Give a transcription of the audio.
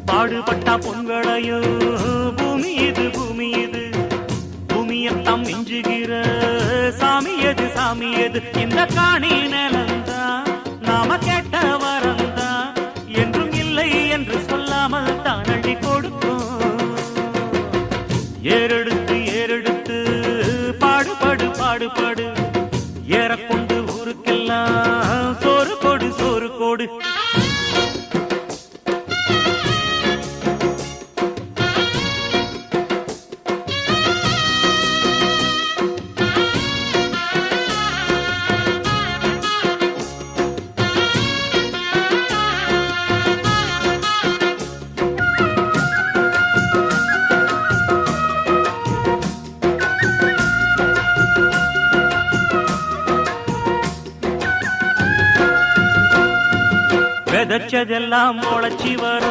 பாடுபட்டா பொங்கலையோ பூமி இது பூமி இது பூமியத்தம் மிஞ்சுகிற சாமி எது சாமி எது இந்த காணி நிலந்தான் நாம கேட்ட வரந்தான் என்றும் இல்லை என்று சொல்லாமல் தான் அள்ளி கொடுக்கும் ஏறெடுத்து ஏறெடுத்து பாடுபடு பாடுபடு ஏறக்கொண்டு ஊருக்கெல்லாம் சோறு கொடு சோறு கொடு விதைச்சதெல்லாம் முளைச்சி வரும்